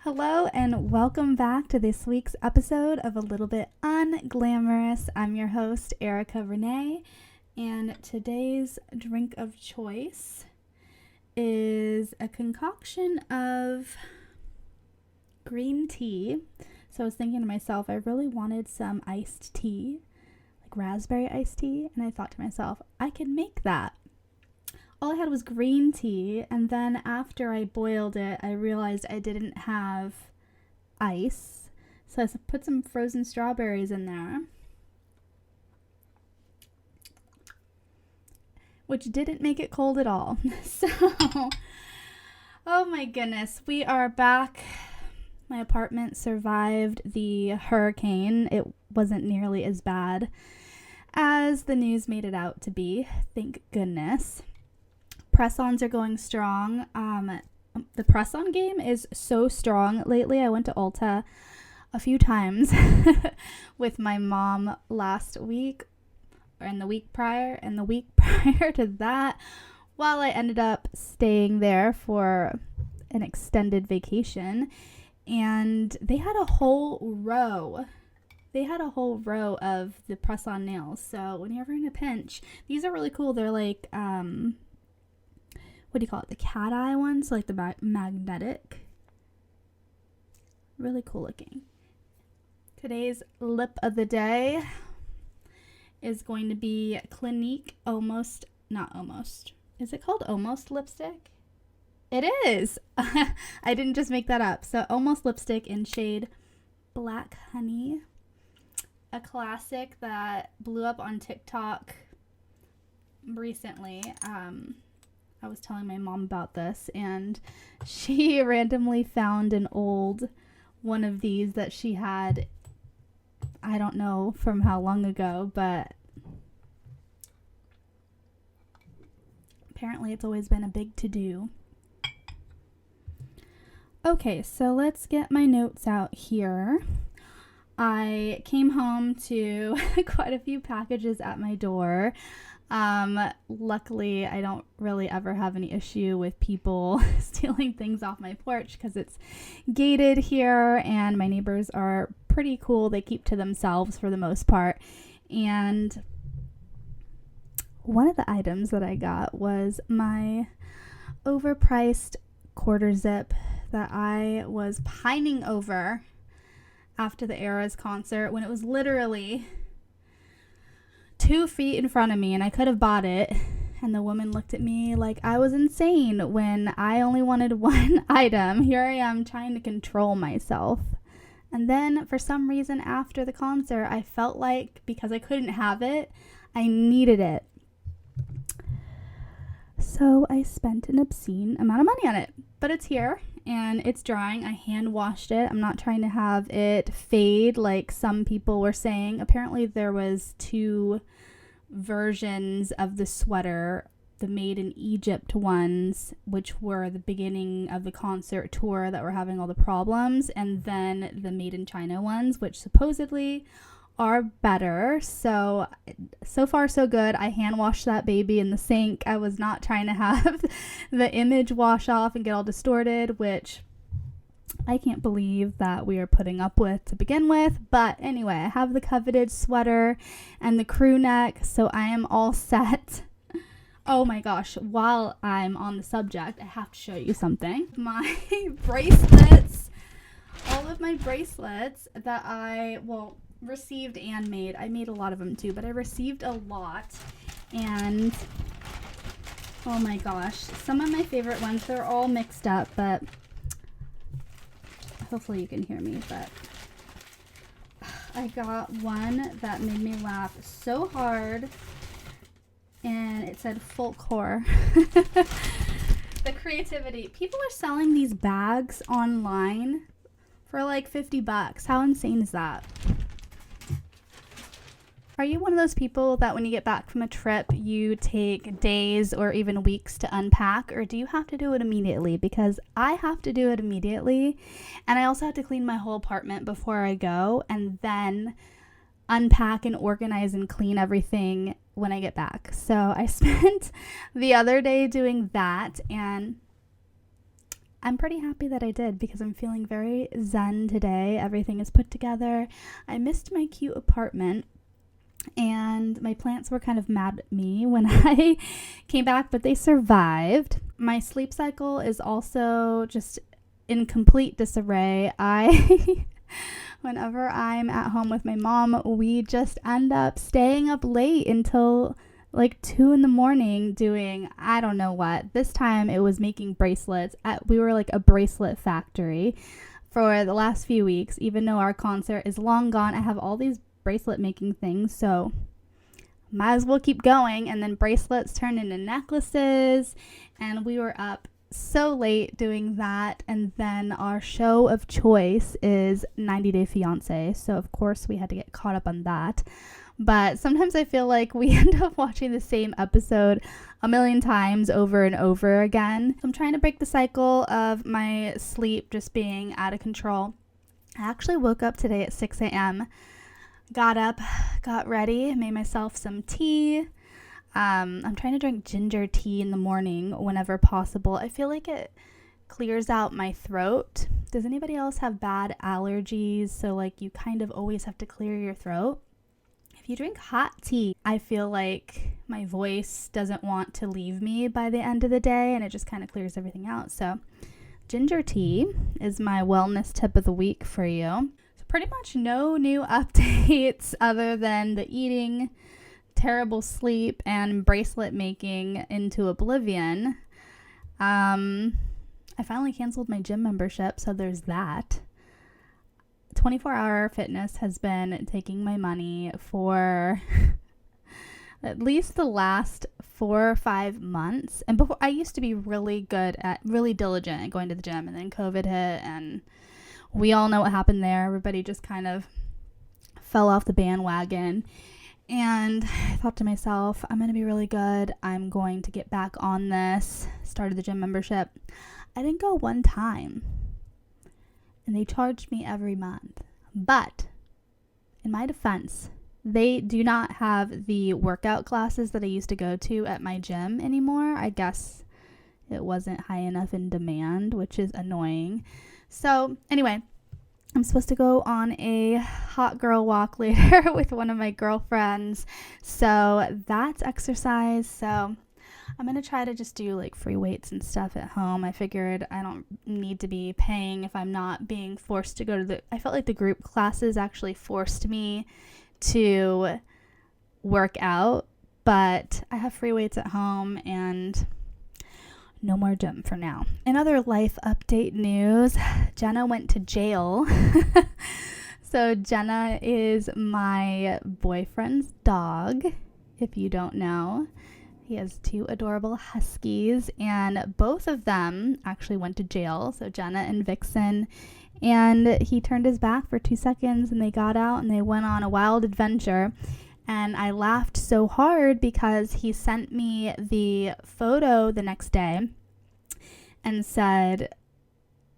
Hello and welcome back to this week's episode of A Little Bit Unglamorous. I'm your host, Erica Renee, and today's drink of choice is a concoction of green tea. So I was thinking to myself, I really wanted some iced tea, like raspberry iced tea, and I thought to myself, I can make that. All I had was green tea, and then after I boiled it, I realized I didn't have ice, so I put some frozen strawberries in there, which didn't make it cold at all. So, oh my goodness, we are back. My apartment survived the hurricane. It wasn't nearly as bad as the news made it out to be, thank goodness. Press-ons are going strong. The press-on game is so strong lately. I went to Ulta a few times with my mom last week, and the week prior, and the week prior to that, while I ended up staying there for an extended vacation, and they had a whole row. Of the press-on nails. So when you're ever in a pinch, these are really cool. They're like, what do you call it? The cat eye ones, like the magnetic. Really cool looking. Today's lip of the day is going to be Clinique Is it called Almost lipstick? It is. I didn't just make that up. So Almost lipstick in shade Black Honey. A classic that blew up on TikTok recently. I was telling my mom about this, and she randomly found an old one of these that she had, I don't know from how long ago, but apparently it's always been a big to-do. Okay, so let's get my notes out here. I came home to quite a few packages at my door. Luckily, I don't really ever have any issue with people stealing things off my porch because it's gated here and my neighbors are pretty cool. They keep to themselves for the most part. And one of the items that I got was my overpriced quarter zip that I was pining over after the Eras concert when it was literally 2 feet in front of me and I could have bought it, and the woman looked at me like I was insane when I only wanted one item. Here I am trying to control myself, and then for some reason after the concert I felt like because I couldn't have it, I needed it. So I spent an obscene amount of money on it, but it's here and it's drying. I hand washed it. I'm not trying to have it fade like some people were saying. Apparently there was 2 versions of the sweater, the made in Egypt ones, which were the beginning of the concert tour that were having all the problems, and then the made in China ones, which supposedly are better. So far so good. I hand washed that baby in the sink. I was not trying to have the image wash off and get all distorted, which I can't believe that we are putting up with to begin with. But anyway, I have the coveted sweater and the crew neck, so I am all set. Oh my gosh, while I'm on the subject, I have to show you something. My bracelets, all of my bracelets that I, received and made. I made a lot of them too, but I received a lot, and oh my gosh, some of my favorite ones, they're all mixed up, but hopefully you can hear me, but I got one that made me laugh so hard, and it said folk horror. The creativity. People are selling these bags online for like $50. How insane is that? Are you one of those people that when you get back from a trip, you take days or even weeks to unpack, or do you have to do it immediately? Because I have to do it immediately, and I also have to clean my whole apartment before I go, and then unpack and organize and clean everything when I get back. So I spent the other day doing that, and I'm pretty happy that I did because I'm feeling very zen today. Everything is put together. I missed my cute apartment, and my plants were kind of mad at me when I came back, but they survived. My sleep cycle is also just in complete disarray. Whenever I'm at home with my mom, we just end up staying up late until like 2 a.m. doing, I don't know what. This time it was making bracelets. We were like a bracelet factory for the last few weeks. Even though our concert is long gone, I have all these bracelet making things, so might as well keep going. And then bracelets turned into necklaces, and we were up so late doing that. And then our show of choice is 90 Day Fiance, so of course we had to get caught up on that. But sometimes I feel like we end up watching the same episode a million times over and over again. I'm trying to break the cycle of my sleep just being out of control. I actually woke up today at 6 a.m., got up, got ready, made myself some tea. I'm trying to drink ginger tea in the morning whenever possible. I feel like it clears out my throat. Does anybody else have bad allergies? So like you kind of always have to clear your throat. If you drink hot tea, I feel like my voice doesn't want to leave me by the end of the day, and it just kind of clears everything out. So ginger tea is my wellness tip of the week for you. So pretty much no new updates other than the eating, terrible sleep, and bracelet making into oblivion. I finally canceled my gym membership, so there's that. 24-Hour Fitness has been taking my money for at least the last 4 or 5 months. And before, I used to be really diligent at going to the gym, and then COVID hit, and we all know what happened there. Everybody just kind of fell off the bandwagon. And I thought to myself, I'm going to be really good. I'm going to get back on this. Started the gym membership. I didn't go one time, and they charged me every month. But in my defense, they do not have the workout classes that I used to go to at my gym anymore. I guess it wasn't high enough in demand, which is annoying. So anyway, I'm supposed to go on a hot girl walk later with one of my girlfriends. So that's exercise. So I'm going to try to just do like free weights and stuff at home. I figured I don't need to be paying if I'm not being forced to go to I felt like the group classes actually forced me to work out, but I have free weights at home and no more gym for now. In other life update news, Jenna went to jail. So Jenna is my boyfriend's dog, if you don't know. He has 2 adorable huskies, and both of them actually went to jail. So Jenna and Vixen, and he turned his back for 2 seconds, and they got out and they went on a wild adventure. And I laughed so hard because he sent me the photo the next day and said,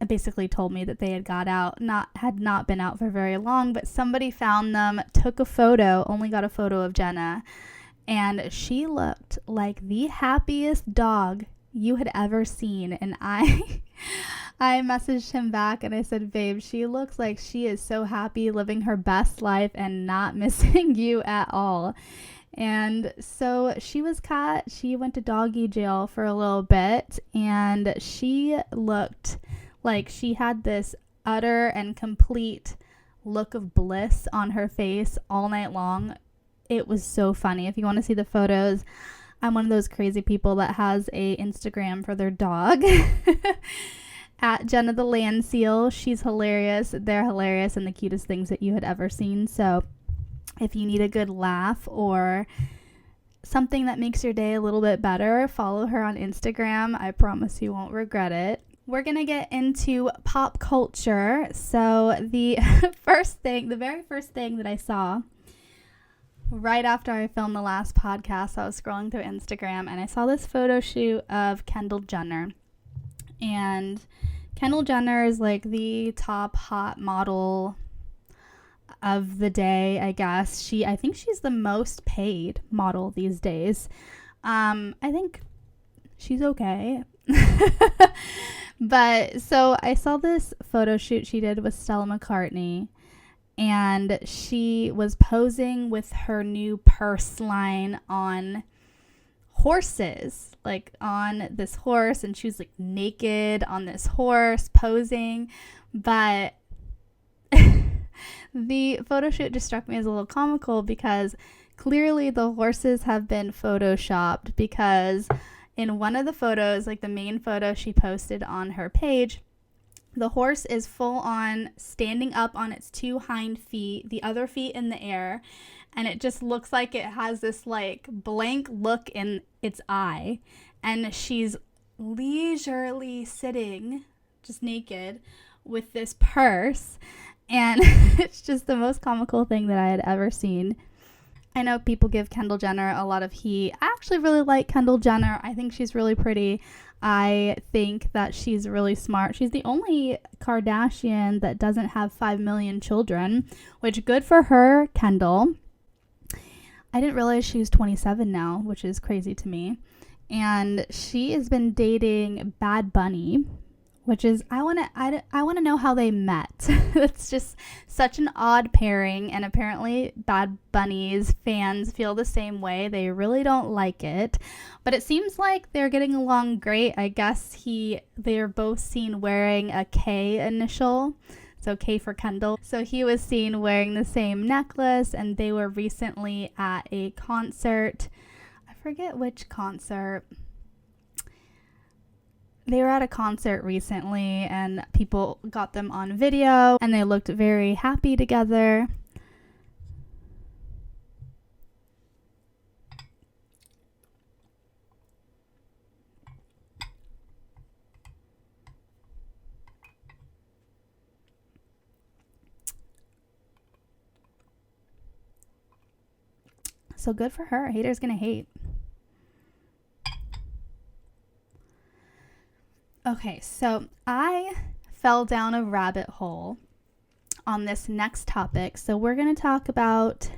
basically told me that they had got out, had not been out for very long, but somebody found them, took a photo, only got a photo of Jenna, and she looked like the happiest dog you had ever seen. And I messaged him back and I said, babe, she looks like she is so happy living her best life and not missing you at all. And so she was caught. She went to doggy jail for a little bit, and she looked like she had this utter and complete look of bliss on her face all night long. It was so funny. If you want to see the photos, I'm one of those crazy people that has a Instagram for their dog. At Jenna the Land Seal. She's hilarious. They're hilarious and the cutest things that you had ever seen. So if you need a good laugh or something that makes your day a little bit better, follow her on Instagram. I promise you won't regret it. We're going to get into pop culture. So the very first thing that I saw right after I filmed the last podcast, I was scrolling through Instagram and I saw this photo shoot of Kendall Jenner. And Kendall Jenner is like the top hot model. of the day, I guess. I think she's the most paid model these days. I think she's okay. But so I saw this photo shoot she did with Stella McCartney, and she was posing with her new purse line on horses, like on this horse, and she was like naked on this horse posing. But the photo shoot just struck me as a little comical because clearly the horses have been photoshopped, because in one of the photos, like the main photo she posted on her page, the horse is full on standing up on its two hind feet, the other feet in the air, and it just looks like it has this like blank look in its eye, and she's leisurely sitting just naked with this purse, and it's just the most comical thing that I had ever seen. I know people give Kendall Jenner a lot of heat. I actually really like Kendall Jenner. I think she's really pretty. I think that she's really smart. She's the only Kardashian that doesn't have 5 million children, which good for her, Kendall. I didn't realize she was 27 now, which is crazy to me. And she has been dating Bad Bunny, which is, I want to know how they met. It's just such an odd pairing, and apparently Bad Bunny's fans feel the same way. They really don't like it, but it seems like they're getting along great. I guess they're both seen wearing a K initial, so K for Kendall. So he was seen wearing the same necklace, and they were recently at a concert. I forget which concert. They were at a concert recently, and people got them on video, and they looked very happy together. So good for her. Haters gonna hate. Okay, so I fell down a rabbit hole on this next topic. So we're going to talk about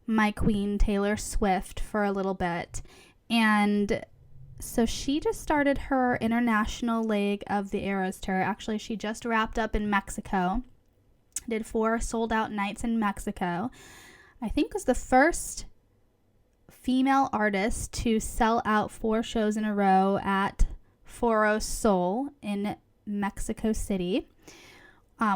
my queen, Taylor Swift, for a little bit. And so she just started her international leg of the Eras Tour. Actually, she just wrapped up in Mexico. Did 4 sold-out nights in Mexico. I think was the first female artist to sell out 4 shows in a row at Foro Sol in Mexico City,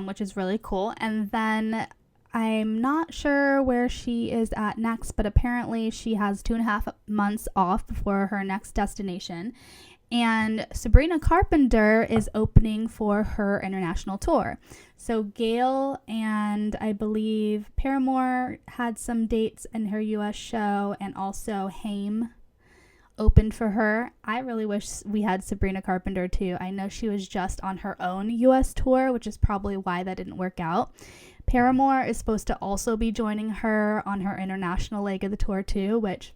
which is really cool. And then I'm not sure where she is at next, but apparently she has 2.5 months off before her next destination. And Sabrina Carpenter is opening for her international tour. So Gayle and I believe Paramore had some dates in her US show, and also Haim opened for her. I really wish we had Sabrina Carpenter too. I know she was just on her own US tour, which is probably why that didn't work out. Paramore is supposed to also be joining her on her international leg of the tour too, which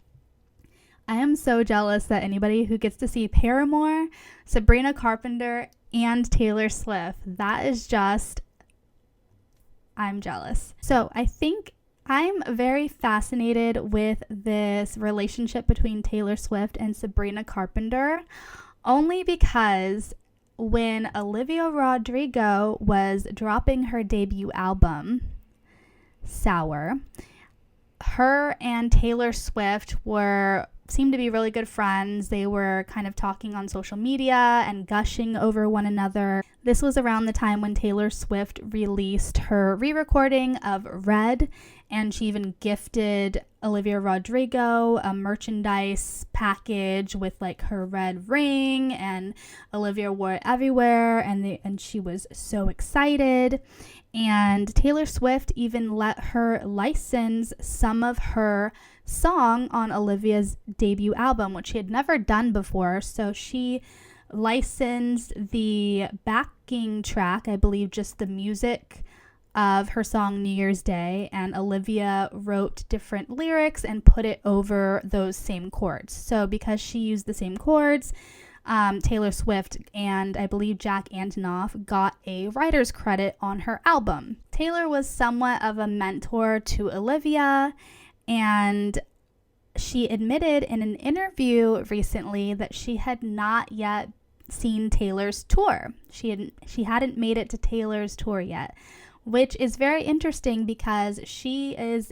I am so jealous that anybody who gets to see Paramore, Sabrina Carpenter, and Taylor Swift, that is just, I'm jealous. So I think I'm very fascinated with this relationship between Taylor Swift and Sabrina Carpenter, only because when Olivia Rodrigo was dropping her debut album, Sour, her and Taylor Swift seemed to be really good friends. They were kind of talking on social media and gushing over one another. This was around the time when Taylor Swift released her re-recording of Red, and she even gifted Olivia Rodrigo a merchandise package with like her red ring, and Olivia wore it everywhere, and she was so excited. And Taylor Swift even let her license some of her song on Olivia's debut album, which she had never done before. So she licensed the backing track, I believe just the music of her song New Year's Day, and Olivia wrote different lyrics and put it over those same chords. So because she used the same chords, Taylor Swift and I believe Jack Antonoff got a writer's credit on her album. Taylor was somewhat of a mentor to Olivia, and she admitted in an interview recently that she had not yet seen Taylor's tour. She hadn't made it to Taylor's tour yet, which is very interesting because she was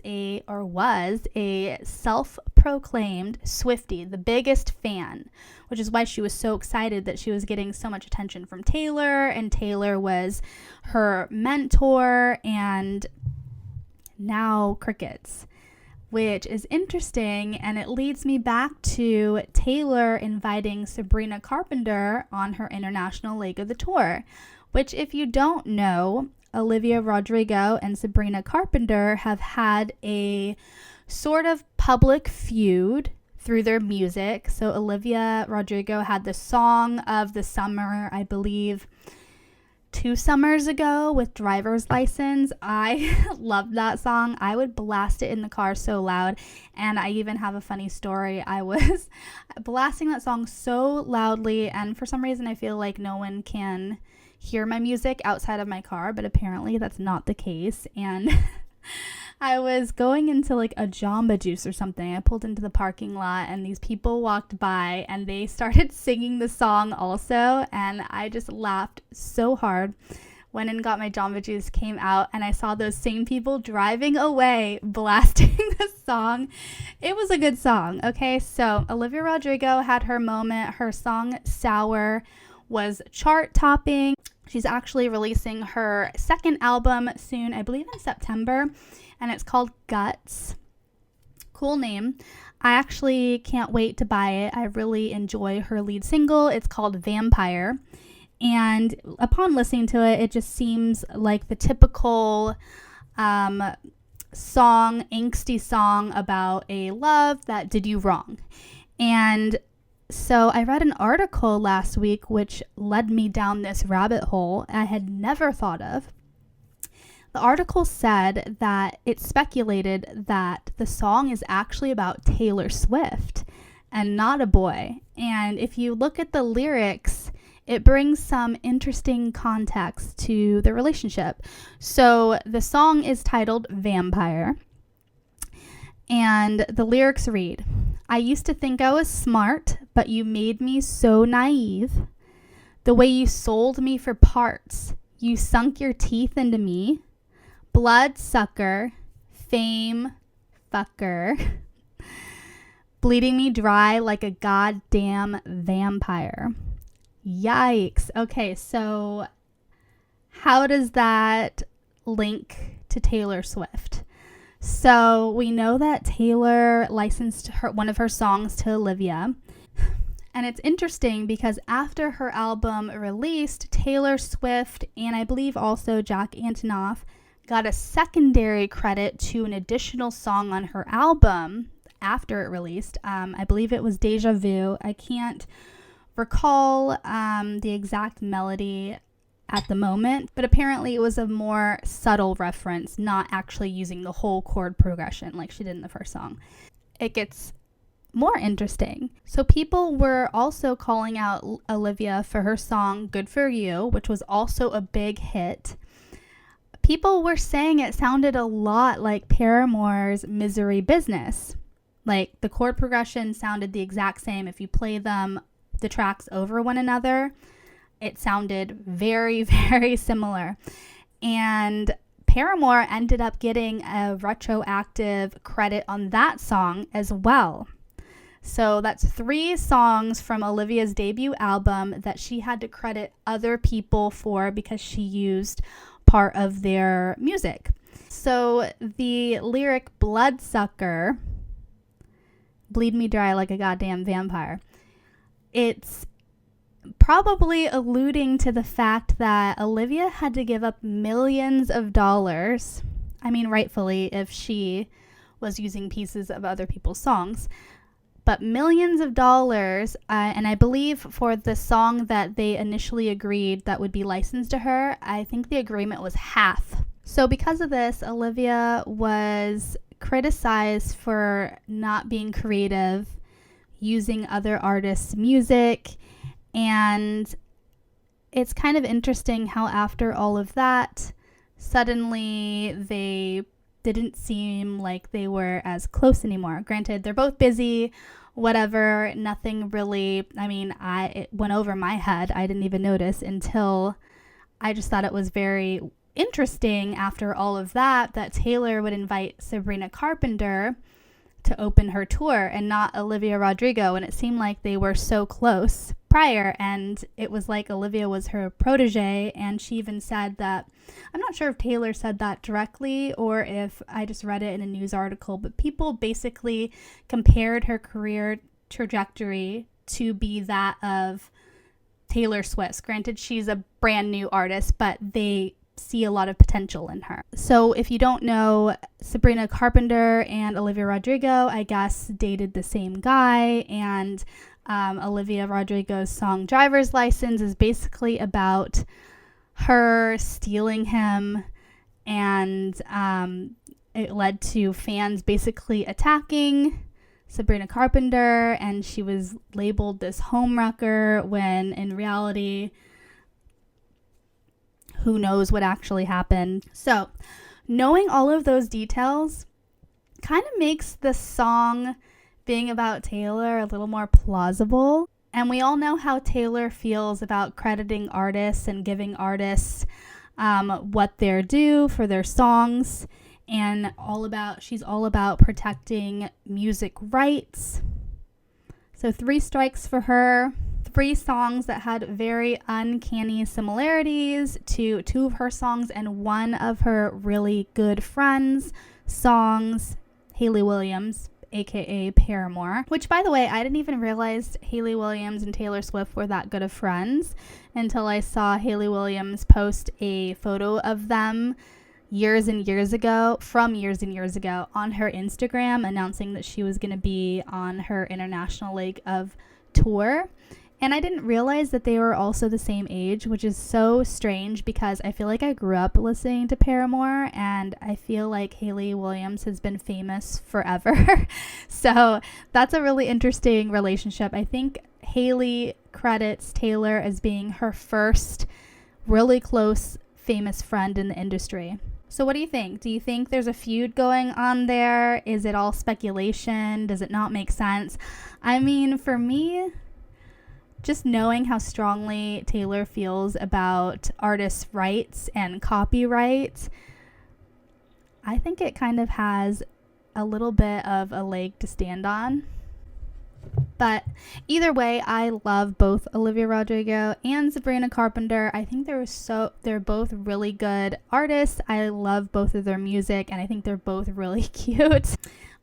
a self-proclaimed Swiftie, the biggest fan, which is why she was so excited that she was getting so much attention from Taylor, and Taylor was her mentor, and now crickets, which is interesting, and it leads me back to Taylor inviting Sabrina Carpenter on her international leg of the tour, which, if you don't know, Olivia Rodrigo and Sabrina Carpenter have had a sort of public feud through their music. So Olivia Rodrigo had the song of the summer, I believe, 2 summers ago with Driver's License. I love that song. I would blast it in the car so loud. And I even have a funny story. I was blasting that song so loudly, and for some reason I feel like no one can hear my music outside of my car, but apparently that's not the case. And I was going into like a Jamba Juice or something. I pulled into the parking lot and these people walked by and they started singing the song also, and I just laughed so hard. Went and got my Jamba Juice, came out, and I saw those same people driving away blasting the song. It was a good song. Okay, so Olivia Rodrigo had her moment. Her song Sour was chart topping. She's actually releasing her second album soon, I believe in September, and it's called Guts. Cool name. I actually can't wait to buy it. I really enjoy her lead single. It's called Vampire. And upon listening to it, it just seems like the typical angsty song about a love that did you wrong. And so I read an article last week which led me down this rabbit hole I had never thought of. The article said that it speculated that the song is actually about Taylor Swift and not a boy. And if you look at the lyrics, it brings some interesting context to the relationship. So the song is titled Vampire, and the lyrics read, "I used to think I was smart, but you made me so naive. The way you sold me for parts, you sunk your teeth into me. Blood sucker, fame fucker, bleeding me dry like a goddamn vampire." Yikes. Okay, so how does that link to Taylor Swift? So we know that Taylor licensed one of her songs to Olivia. And it's interesting because after her album released, Taylor Swift and I believe also Jack Antonoff got a secondary credit to an additional song on her album after it released. I believe it was Deja Vu. I can't recall the exact melody at the moment, but apparently it was a more subtle reference, not actually using the whole chord progression like she did in the first song. It gets more interesting. So people were also calling out Olivia for her song Good For You, which was also a big hit. People were saying it sounded a lot like Paramore's Misery Business. Like the chord progression sounded the exact same. If you play the tracks over one another, it sounded very, very similar. And Paramore ended up getting a retroactive credit on that song as well. So that's 3 songs from Olivia's debut album that she had to credit other people for because she used part of their music. So the lyric bloodsucker, bleed me dry like a goddamn vampire, it's probably alluding to the fact that Olivia had to give up millions of dollars. I mean, rightfully, if she was using pieces of other people's songs, but millions of dollars. And I believe for the song that they initially agreed that would be licensed to her, I think the agreement was half. So because of this, Olivia was criticized for not being creative, using other artists' music, And it's kind of interesting how after all of that, suddenly they didn't seem like they were as close anymore. Granted, they're both busy, whatever, nothing really, it went over my head. I didn't even notice until I just thought it was very interesting after all of that Taylor would invite Sabrina Carpenter to open her tour and not Olivia Rodrigo. And it seemed like they were so close prior, and it was like Olivia was her protege. And she even said that, I'm not sure if Taylor said that directly or if I just read it in a news article, but people basically compared her career trajectory to be that of Taylor Swift. Granted, she's a brand new artist, but they see a lot of potential in her. So if you don't know, Sabrina Carpenter and Olivia Rodrigo, I guess, dated the same guy, and Olivia Rodrigo's song Driver's License is basically about her stealing him, and it led to fans basically attacking Sabrina Carpenter, and she was labeled this homewrecker when in reality, who knows what actually happened. So knowing all of those details kind of makes the song being about Taylor a little more plausible. And we all know how Taylor feels about crediting artists and giving artists what they're due for their songs, and she's all about protecting music rights. So 3 strikes for her. 3 songs that had very uncanny similarities to 2 of her songs and 1 of her really good friends' songs, Hayley Williams, aka Paramore, which, by the way, I didn't even realize Hayley Williams and Taylor Swift were that good of friends until I saw Hayley Williams post a photo of them years and years ago on her Instagram, announcing that she was going to be on her international leg of tour. And I didn't realize that they were also the same age, which is so strange because I feel like I grew up listening to Paramore, and I feel like Hayley Williams has been famous forever. So that's a really interesting relationship. I think Hayley credits Taylor as being her first really close, famous friend in the industry. So what do you think? Do you think there's a feud going on there? Is it all speculation? Does it not make sense? I mean, for me, just knowing how strongly Taylor feels about artists' rights and copyright, I think it kind of has a little bit of a leg to stand on. But either way, I love both Olivia Rodrigo and Sabrina Carpenter. I think they're both really good artists. I love both of their music, and I think they're both really cute.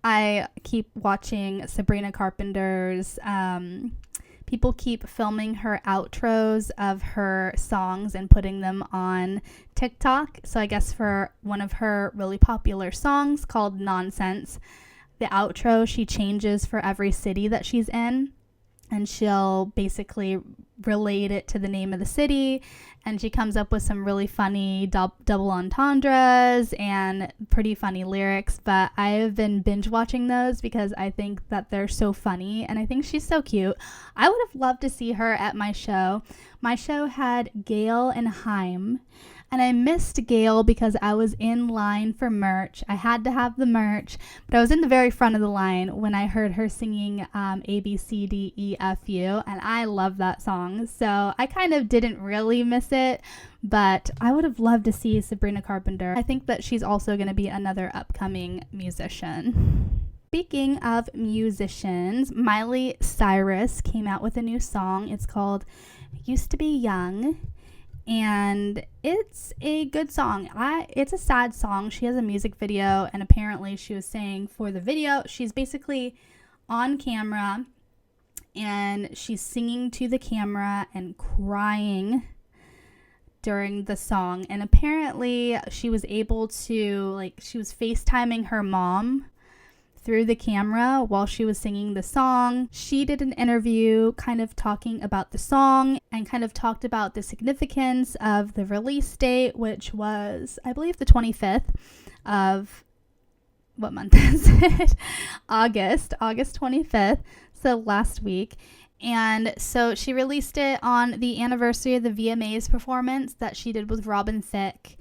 I keep watching Sabrina Carpenter's people keep filming her outros of her songs and putting them on TikTok. So I guess for one of her really popular songs called Nonsense, the outro she changes for every city that she's in, and she'll basically relate it to the name of the city, and she comes up with some really funny double entendres and pretty funny lyrics. But I have been binge watching those because I think that they're so funny, and I think she's so cute. I would have loved to see her at my show. My show had Gail and Haim, and I missed Gail because I was in line for merch. I had to have the merch, but I was in the very front of the line when I heard her singing A, B, C, D, E, F, U, and I love that song. So I kind of didn't really miss it, but I would have loved to see Sabrina Carpenter. I think that she's also going to be another upcoming musician. Speaking of musicians, Miley Cyrus came out with a new song. It's called Used to Be Young. And it's a good song. It's a sad song. She has a music video, and apparently she was saying for the video, she's basically on camera and she's singing to the camera and crying during the song. And apparently she was able to, she was FaceTiming her mom through the camera while she was singing the song. She did an interview kind of talking about the song and kind of talked about the significance of the release date, which was, I believe, the 25th of, what month is it? August 25th, so last week. And so she released it on the anniversary of the VMAs performance that she did with Robin Thicke.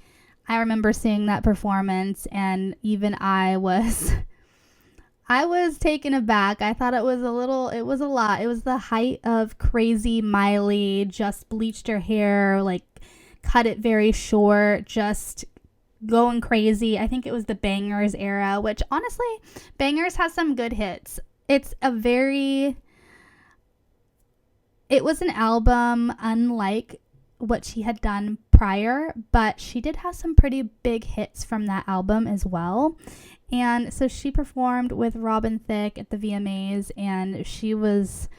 I remember seeing that performance, and even I was taken aback. I thought it was a lot. It was the height of crazy Miley, just bleached her hair, like cut it very short, just going crazy. I think it was the Bangers era, which honestly, Bangers has some good hits. It was an album unlike what she had done prior, but she did have some pretty big hits from that album as well. And so she performed with Robin Thicke at the VMAs, and she was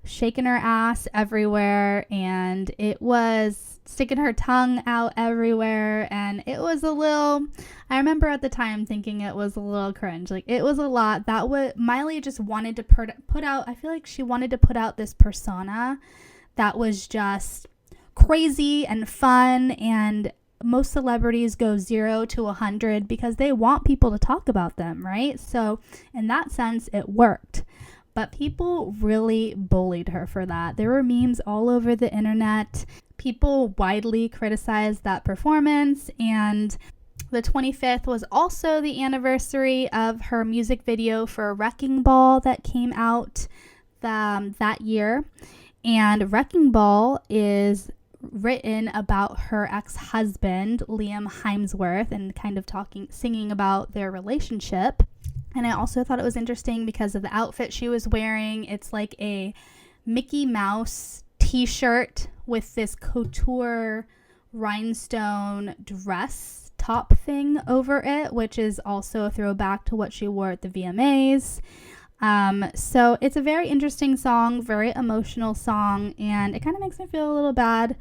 shaking her ass everywhere, and it was sticking her tongue out everywhere, and it was I remember at the time thinking it was a little cringe. Like, it was a lot. Miley just wanted to put out, I feel like she wanted to put out this persona that was just crazy and fun, and most celebrities go 0 to 100 because they want people to talk about them, right? So in that sense, it worked. But people really bullied her for that. There were memes all over the internet. People widely criticized that performance, and the 25th was also the anniversary of her music video for Wrecking Ball that came out that year. And Wrecking Ball is written about her ex-husband, Liam Hemsworth, and kind of singing about their relationship. And I also thought it was interesting because of the outfit she was wearing. It's like a Mickey Mouse t-shirt with this couture rhinestone dress top thing over it, which is also a throwback to what she wore at the VMAs. So it's a very interesting song, very emotional song, and it kind of makes me feel a little bad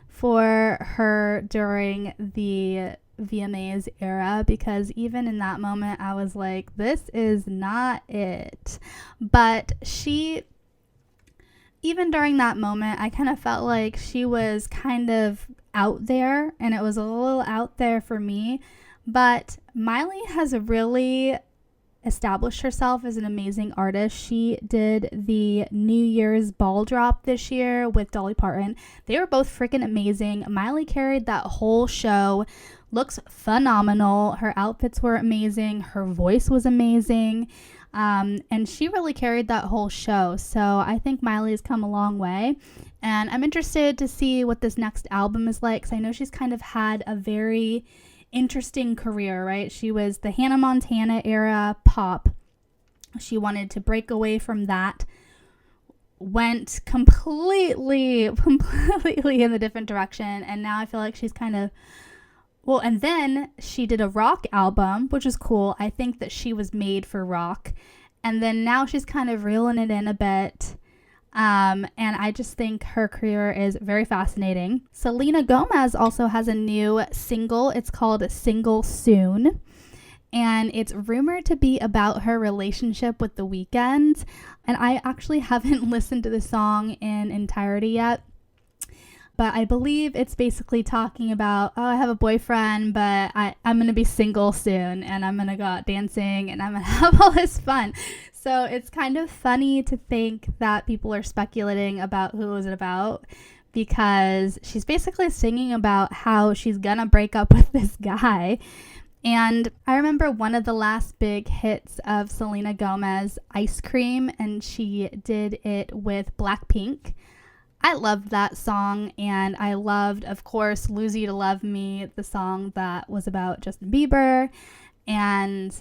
for her during the VMAs era, because even in that moment I was like, this is not it. But even during that moment, I kind of felt like she was kind of out there, and it was a little out there for me. But Miley has really established herself as an amazing artist. She did the New Year's ball drop this year with Dolly Parton. They were both freaking amazing. Miley carried that whole show. Looks phenomenal. Her outfits were amazing. Her voice was amazing. And she really carried that whole show. So I think Miley has come a long way. And I'm interested to see what this next album is like, because I know she's kind of had a very interesting career, right? She was the Hannah Montana era pop. She wanted to break away from that, went completely in a different direction, and now I feel like she's kind of, well, and then she did a rock album, which is cool. I think that she was made for rock, and then now she's kind of reeling it in a bit. And I just think her career is very fascinating. Selena Gomez also has a new single. It's called Single Soon. And it's rumored to be about her relationship with The Weeknd. And I actually haven't listened to the song in entirety yet. But I believe it's basically talking about, I have a boyfriend, but I'm going to be single soon. And I'm going to go out dancing and I'm going to have all this fun. So it's kind of funny to think that people are speculating about who is it about, because she's basically singing about how she's gonna break up with this guy. And I remember one of the last big hits of Selena Gomez, Ice Cream, and she did it with Blackpink. I loved that song, and I loved, of course, Lose You to Love Me, the song that was about Justin Bieber. And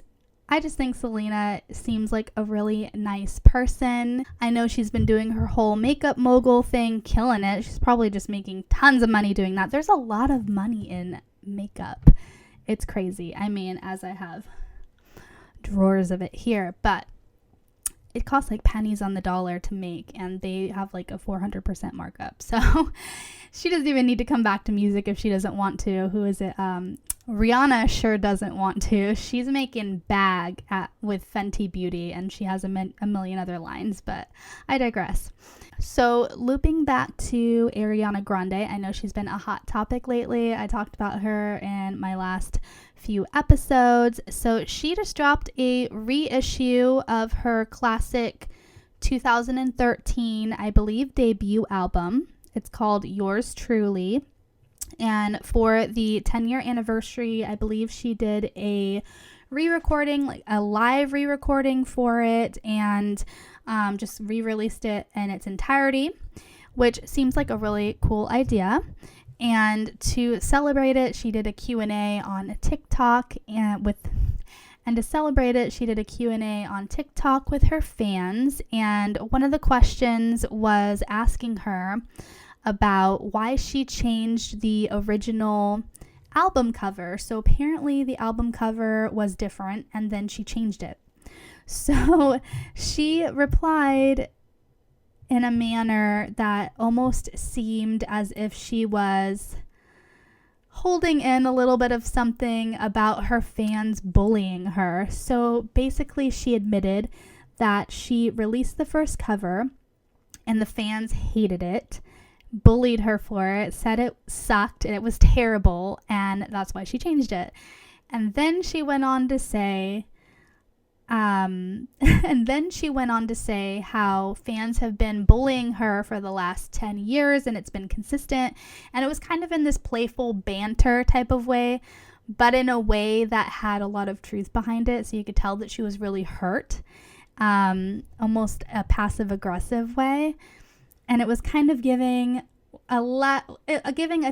I just think Selena seems like a really nice person. I know she's been doing her whole makeup mogul thing, killing it. She's probably just making tons of money doing that. There's a lot of money in makeup. It's crazy. I mean, as I have drawers of it here, but it costs like pennies on the dollar to make, and they have like a 400% markup. So she doesn't even need to come back to music if she doesn't want to. Who is it? Rihanna sure doesn't want to. She's making bag with Fenty Beauty, and she has a million other lines, but I digress. So looping back to Ariana Grande, I know she's been a hot topic lately. I talked about her in my last few episodes. So she just dropped a reissue of her classic 2013, I believe, debut album. It's called Yours Truly. And for the 10-year anniversary, I believe she did a re-recording, like a live re-recording for it, and just re-released it in its entirety, which seems like a really cool idea. And to celebrate it, she did a Q&A on TikTok, and to celebrate it, she did a Q&A on TikTok with her fans. And one of the questions was asking her about why she changed the original album cover. So apparently the album cover was different, and then she changed it. So she replied in a manner that almost seemed as if she was holding in a little bit of something about her fans bullying her. So basically she admitted that she released the first cover and the fans hated it, bullied her for it, said it sucked and it was terrible, and that's why she changed it. And then she went on to say how fans have been bullying her for the last 10 years and it's been consistent. And it was kind of in this playful banter type of way, but in a way that had a lot of truth behind it. So you could tell that she was really hurt, almost a passive aggressive way. And it was kind of giving a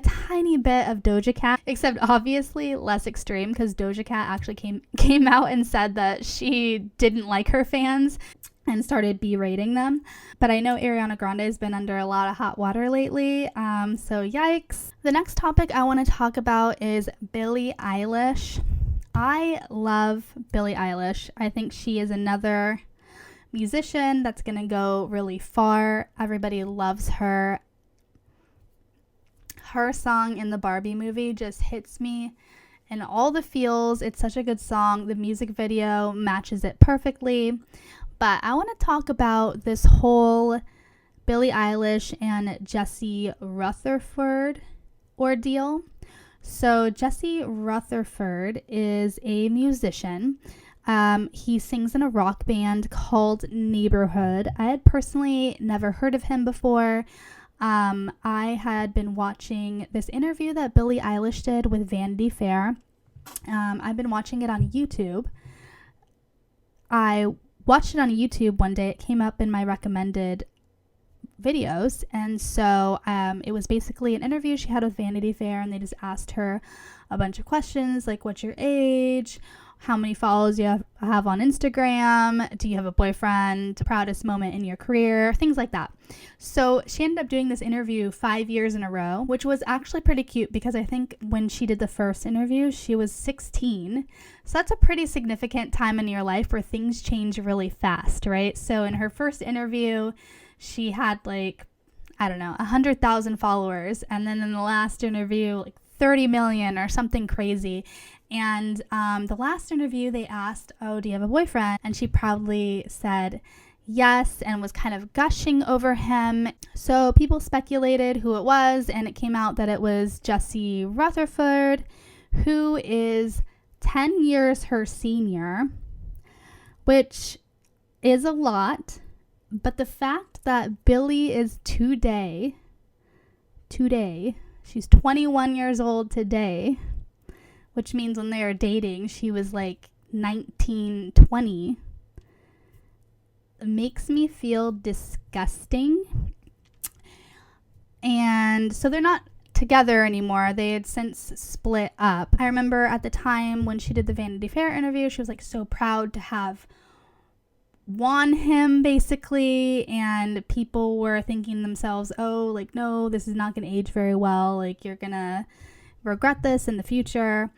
tiny bit of Doja Cat, except obviously less extreme, because Doja Cat actually came out and said that she didn't like her fans and started berating them. But I know Ariana Grande has been under a lot of hot water lately, so yikes. The next topic I want to talk about is Billie Eilish. I love Billie Eilish. I think she is another musician that's gonna go really far. Everybody loves her. Her song in the Barbie movie just hits me in all the feels. It's such a good song. The music video matches it perfectly. But I want to talk about this whole Billie Eilish and Jesse Rutherford ordeal. So Jesse Rutherford is a musician. He sings in a rock band called Neighborhood. I had personally never heard of him before. I had been watching this interview that Billie Eilish did with Vanity Fair. I've been watching it on YouTube. I watched it on YouTube one day. It came up in my recommended videos. And so it was basically an interview she had with Vanity Fair, and they just asked her a bunch of questions like, what's your age? How many followers you have on Instagram? Do you have a boyfriend? Proudest moment in your career? Things like that. So she ended up doing this interview 5 years in a row, which was actually pretty cute because I think when she did the first interview, she was 16. So that's a pretty significant time in your life where things change really fast, right? So in her first interview, she had 100,000 followers. And then in the last interview, 30 million or something crazy. And the last interview they asked, oh, do you have a boyfriend? And she proudly said yes and was kind of gushing over him. So people speculated who it was, and it came out that it was Jesse Rutherford, who is 10 years her senior, which is a lot. But the fact that Billie is today, she's 21 years old today, which means when they were dating, she was 19, 20, makes me feel disgusting. And so they're not together anymore. They had since split up. I remember at the time when she did the Vanity Fair interview, she was so proud to have won him basically, and people were thinking to themselves, oh, no, this is not going to age very well. You're going to regret this in the future.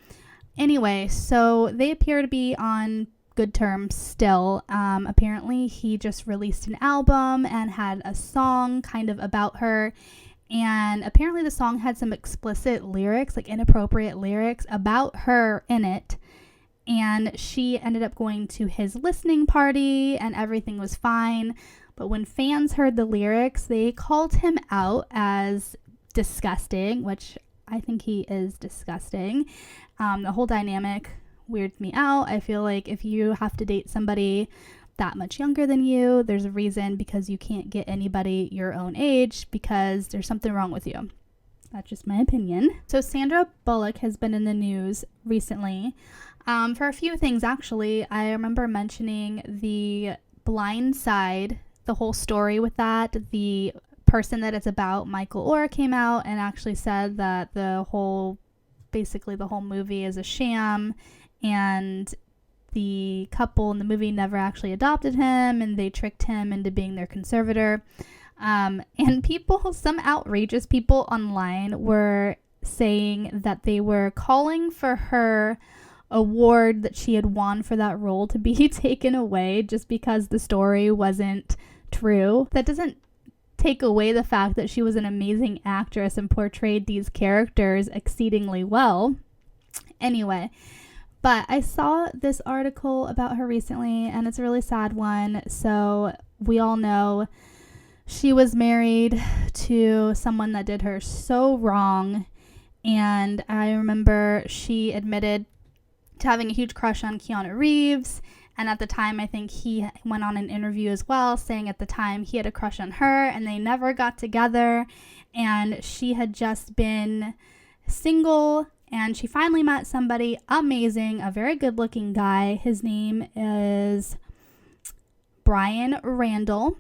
Anyway, so they appear to be on good terms still. Apparently he just released an album and had a song kind of about her, and apparently the song had some explicit lyrics, inappropriate lyrics about her in it. And she ended up going to his listening party and everything was fine. But when fans heard the lyrics, they called him out as disgusting, which I think he is disgusting. The whole dynamic weirds me out. I feel like if you have to date somebody that much younger than you. There's a reason, because you can't get anybody your own age, because there's something wrong with you. That's just my opinion. So Sandra Bullock has been in the news recently for a few things, actually. I remember mentioning the Blind Side, the whole story with that. The person that it's about, Michael Oher, came out and actually said that the whole movie is a sham, and the couple in the movie never actually adopted him, and they tricked him into being their conservator. And some outrageous people online were saying that they were calling for her award that she had won for that role to be taken away just because the story wasn't true. That doesn't take away the fact that she was an amazing actress and portrayed these characters exceedingly well. Anyway, but I saw this article about her recently, and it's a really sad one. So we all know she was married to someone that did her so wrong, and I remember she admitted to having a huge crush on Keanu Reeves, and at the time I think he went on an interview as well saying at the time he had a crush on her, and they never got together, and she had just been single, and she finally met somebody amazing, a very good looking guy. His name is Brian Randall.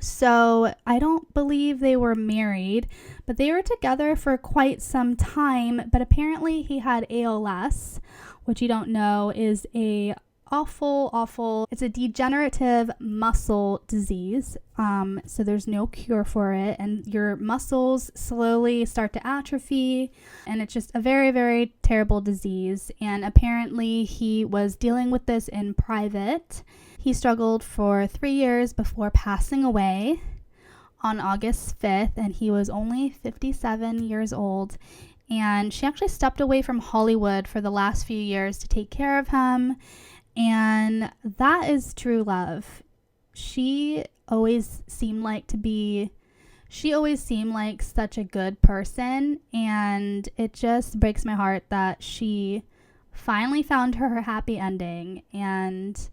So I don't believe they were married, but they were together for quite some time. But apparently he had ALS, which you don't know is a it's a degenerative muscle disease. So there's no cure for it, and your muscles slowly start to atrophy, and it's just a very, very terrible disease. And apparently he was dealing with this in private. He struggled for 3 years before passing away on August 5th, and he was only 57 years old. And she actually stepped away from Hollywood for the last few years to take care of him. And that is true love. She always seemed like such a good person, and it just breaks my heart that she finally found her happy ending and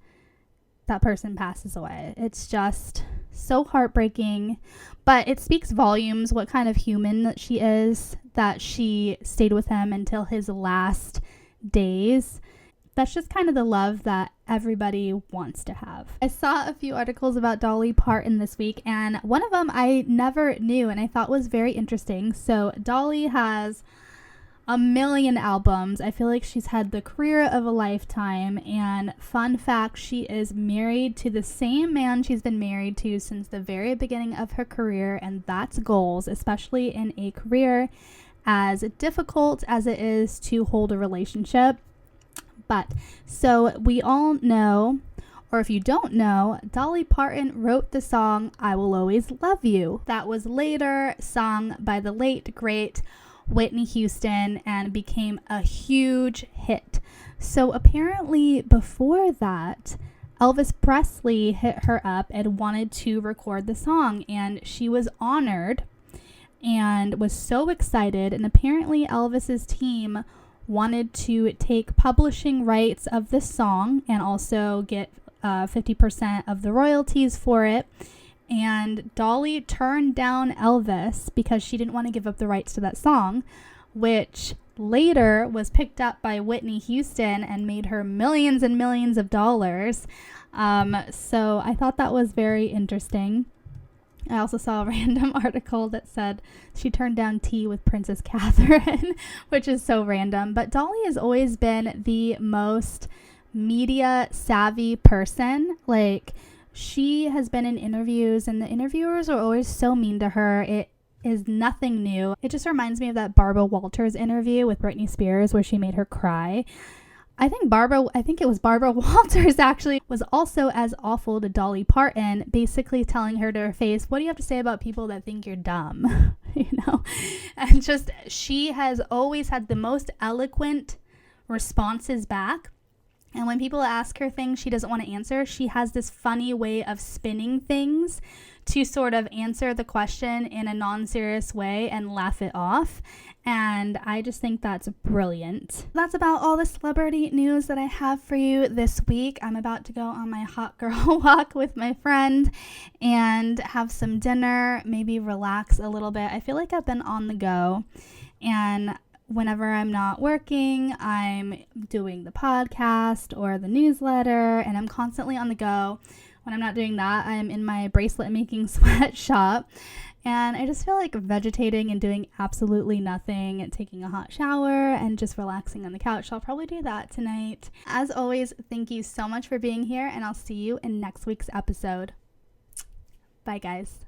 that person passes away. It's just so heartbreaking, but it speaks volumes what kind of human that she is, that she stayed with him until his last days. That's just kind of the love that everybody wants to have. I saw a few articles about Dolly Parton this week, and one of them I never knew and I thought was very interesting. So Dolly has a million albums. I feel like she's had the career of a lifetime, and fun fact, she is married to the same man she's been married to since the very beginning of her career, and that's goals, especially in a career as difficult as it is to hold a relationship. But so we all know, or if you don't know, Dolly Parton wrote the song I Will Always Love You. That was later sung by the late great Whitney Houston and became a huge hit. So apparently before that, Elvis Presley hit her up and wanted to record the song, and she was honored and was so excited. And apparently Elvis's team wanted to take publishing rights of the song and also get 50% of the royalties for it. And Dolly turned down Elvis because she didn't want to give up the rights to that song, which later was picked up by Whitney Houston and made her millions and millions of dollars. So I thought that was very interesting. I also saw a random article that said she turned down tea with Princess Catherine, which is so random. But Dolly has always been the most media savvy person. Like, she has been in interviews, and the interviewers are always so mean to her. It is nothing new. It just reminds me of that Barbara Walters interview with Britney Spears where she made her cry. I think it was Barbara Walters actually was also as awful to Dolly Parton, basically telling her to her face, what do you have to say about people that think you're dumb? And just, she has always had the most eloquent responses back. And when people ask her things she doesn't want to answer, she has this funny way of spinning things to sort of answer the question in a non-serious way and laugh it off. And I just think that's brilliant. That's about all the celebrity news that I have for you this week. I'm about to go on my hot girl walk with my friend and have some dinner, maybe relax a little bit. I feel like I've been on the go, and whenever I'm not working, I'm doing the podcast or the newsletter, and I'm constantly on the go. When I'm not doing that, I'm in my bracelet making sweatshop, and I just feel like vegetating and doing absolutely nothing and taking a hot shower and just relaxing on the couch. So I'll probably do that tonight. As always, thank you so much for being here, and I'll see you in next week's episode. Bye, guys.